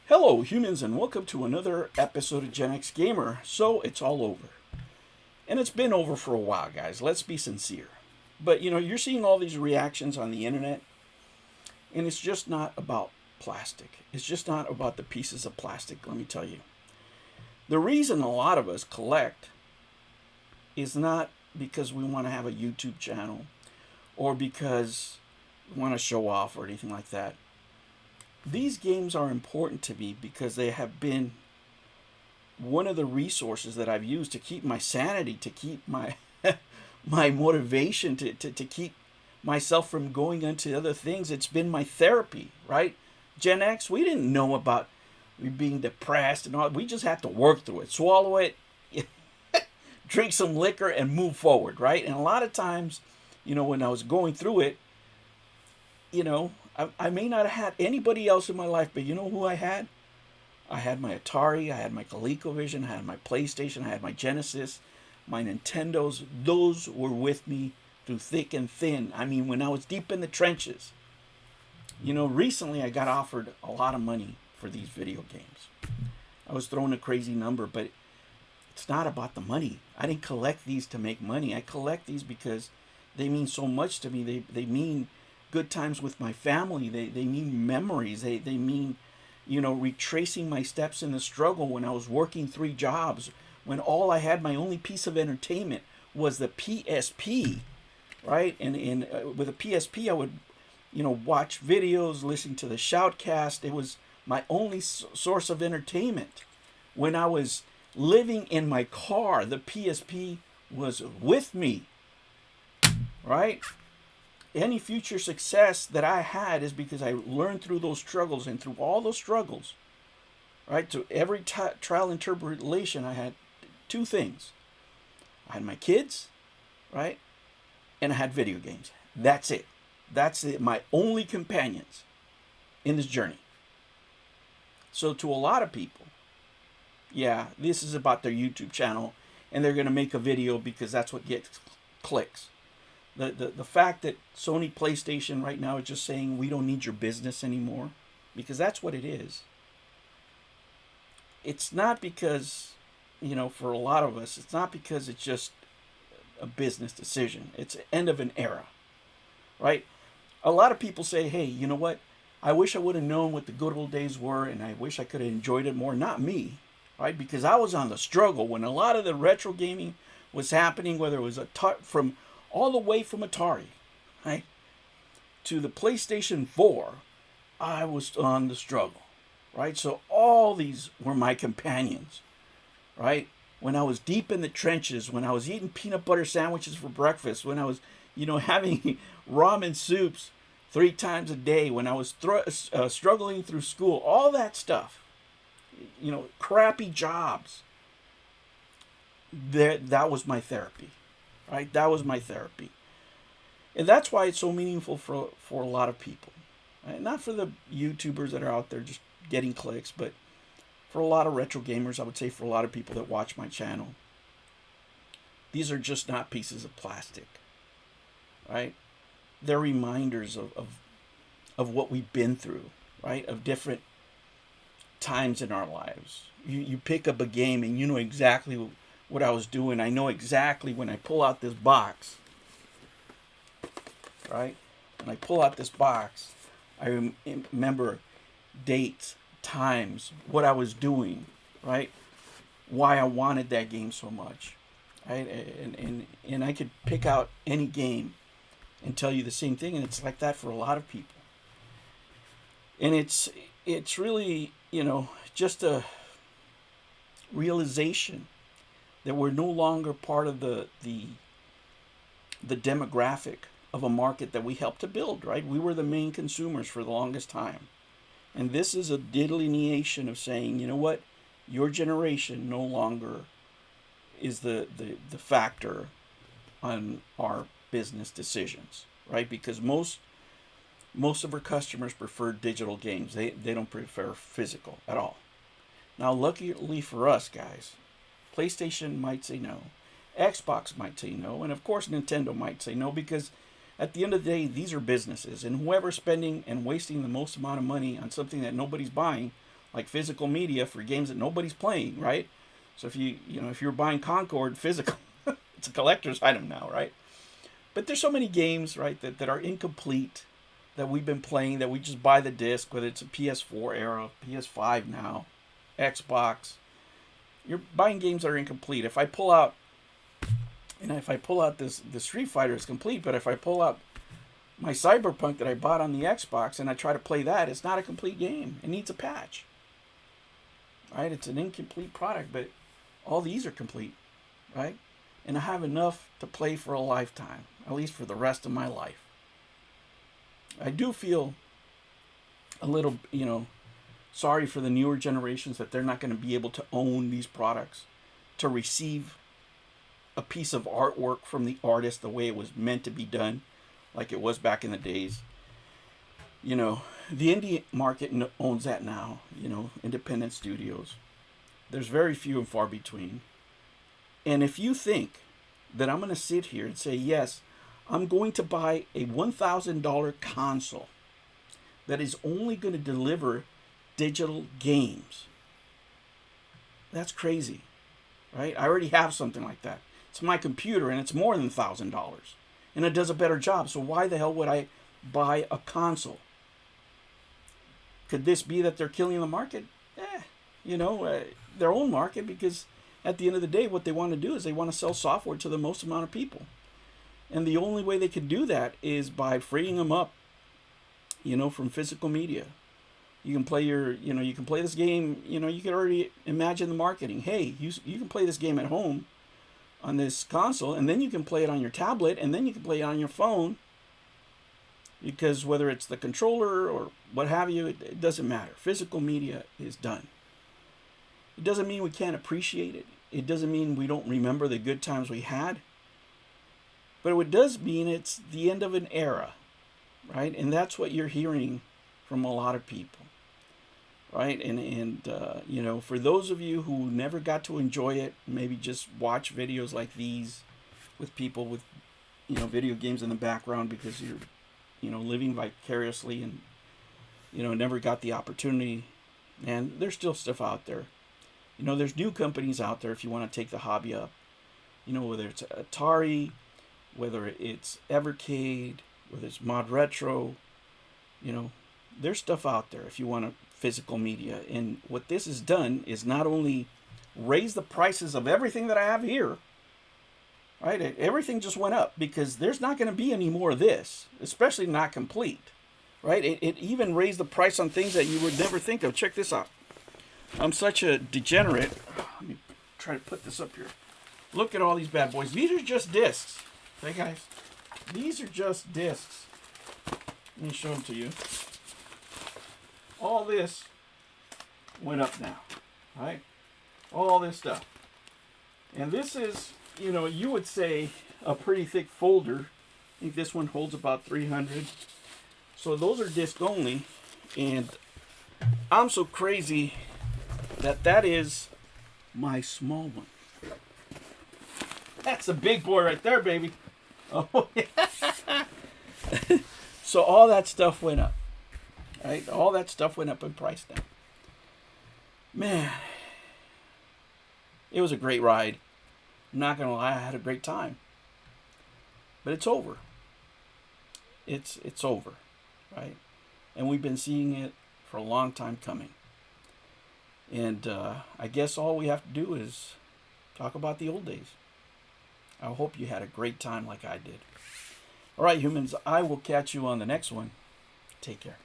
Hello, humans, and welcome to another episode of Gen X Gamer. So, it's all over. And it's been over for a while, guys. Let's be sincere. But, you're seeing all these reactions on the internet, and it's just not about plastic. It's just not about the pieces of plastic, let me tell you. The reason a lot of us collect is not because we want to have a YouTube channel or because we want to show off or anything like that. These games are important to me because they have been one of the resources that I've used to keep my sanity, to keep my my motivation, to keep myself from going into other things. It's been my therapy, right? Gen X, we didn't know about being depressed and all. We just had to work through it, swallow it, drink some liquor, and move forward, right? And a lot of times, when I was going through it, I may not have had anybody else in my life, but you know who I had? I had my Atari, I had my ColecoVision, I had my PlayStation, I had my Genesis, my Nintendos. Those were with me through thick and thin. I mean, when I was deep in the trenches. Recently I got offered a lot of money for these video games. I was throwing a crazy number, but it's not about the money. I didn't collect these to make money. I collect these because they mean so much to me. They mean good times with my family. They mean memories. They mean, retracing my steps in the struggle when I was working 3 jobs, when all I had, my only piece of entertainment was the PSP, right? And with a PSP, I would, watch videos, listen to the Shoutcast. It was my only source of entertainment. When I was living in my car, the PSP was with me, right? Any future success that I had is because I learned through those struggles, and through all those struggles, right, to every trial and tribulation, I had 2 things. I had my kids, right, and I had video games. That's it. That's it. My only companions in this journey. So to a lot of people, yeah, this is about their YouTube channel, and they're going to make a video because that's what gets clicks. The fact that Sony PlayStation right now is just saying we don't need your business anymore, because that's what it is. It's not because, for a lot of us, it's not because it's just a business decision. It's the end of an era, right? A lot of people say, hey, you know what? I wish I would have known what the good old days were, and I wish I could have enjoyed it more. Not me, right? Because I was on the struggle when a lot of the retro gaming was happening, whether it was from all the way from Atari, right, to the PlayStation 4, I was on the struggle, right? So all these were my companions, right? When I was deep in the trenches, when I was eating peanut butter sandwiches for breakfast, when I was, having ramen soups 3 times a day, when I was struggling through school, all that stuff, crappy jobs, that was my therapy. Right? That was my therapy. And that's why it's so meaningful for a lot of people. Right? Not for the YouTubers that are out there just getting clicks, but for a lot of retro gamers, I would say for a lot of people that watch my channel. These are just not pieces of plastic. Right? They're reminders of what we've been through, right? Of different times in our lives. You pick up a game and you know exactly what I was doing. I know exactly when I pull out this box, right? When I pull out this box, I remember dates, times, what I was doing, right? Why I wanted that game so much, right? And I could pick out any game and tell you the same thing, and it's like that for a lot of people. And it's really, just a realization that we're no longer part of the demographic of a market that we helped to build, right? We were the main consumers for the longest time. And this is a delineation of saying, you know what? Your generation no longer is the factor on our business decisions, right? Because most of our customers prefer digital games. They don't prefer physical at all. Now, luckily for us, guys, PlayStation might say no. Xbox might say no. And of course, Nintendo might say no, because at the end of the day, these are businesses. And whoever's spending and wasting the most amount of money on something that nobody's buying like physical media for games that nobody's playing, right? So if you're buying Concord physical, it's a collector's item now, right? But there's so many games, right, that are incomplete that we've been playing that we just buy the disc, whether it's a PS4 era, PS5 now, Xbox. You're buying games that are incomplete. If I pull out this the Street Fighter, it's complete, but if I pull out my Cyberpunk that I bought on the Xbox and I try to play that, it's not a complete game. It needs a patch. Right? It's an incomplete product, but all these are complete, right? And I have enough to play for a lifetime, at least for the rest of my life. I do feel a little, sorry for the newer generations that they're not going to be able to own these products, to receive a piece of artwork from the artist the way it was meant to be done, like it was back in the days. The indie market owns that now, independent studios. There's very few and far between. And if you think that I'm going to sit here and say, yes, I'm going to buy a $1,000 console that is only going to deliver digital games, that's crazy, right? I already have something like that. It's my computer and it's more than $1,000 and it does a better job. So why the hell would I buy a console? Could this be that they're killing the market? Their own market, because at the end of the day, what they want to do is they want to sell software to the most amount of people. And the only way they could do that is by freeing them up, from physical media. You can play you can play this game, you can already imagine the marketing. Hey, you can play this game at home on this console, and then you can play it on your tablet, and then you can play it on your phone. Because whether it's the controller or what have you, it doesn't matter. Physical media is done. It doesn't mean we can't appreciate it. It doesn't mean we don't remember the good times we had. But it does mean it's the end of an era, right? And that's what you're hearing from a lot of people, right? And for those of you who never got to enjoy it, maybe just watch videos like these with people with, video games in the background because you're, living vicariously and, never got the opportunity. And there's still stuff out there. There's new companies out there if you want to take the hobby up. Whether it's Atari, whether it's Evercade, whether it's Mod Retro, there's stuff out there if you want physical media. And what this has done is not only raise the prices of everything that I have here, right? Everything just went up because there's not going to be any more of this, especially not complete, right? It even raised the price on things that you would never think of. Check this out. I'm such a degenerate. Let me try to put this up here. Look at all these bad boys. These are just discs. Hey, guys. These are just discs. Let me show them to you. All this went up now, right? All this stuff. And this is, you would say a pretty thick folder. I think this one holds about 300. So those are disc only. And I'm so crazy that is my small one. That's a big boy right there, baby. Oh, yeah. So all that stuff went up, right? All that stuff went up in price now. Man, it was a great ride. I'm not going to lie, I had a great time. But it's over. It's over, right? And we've been seeing it for a long time coming. And I guess all we have to do is talk about the old days. I hope you had a great time like I did. All right, humans, I will catch you on the next one. Take care.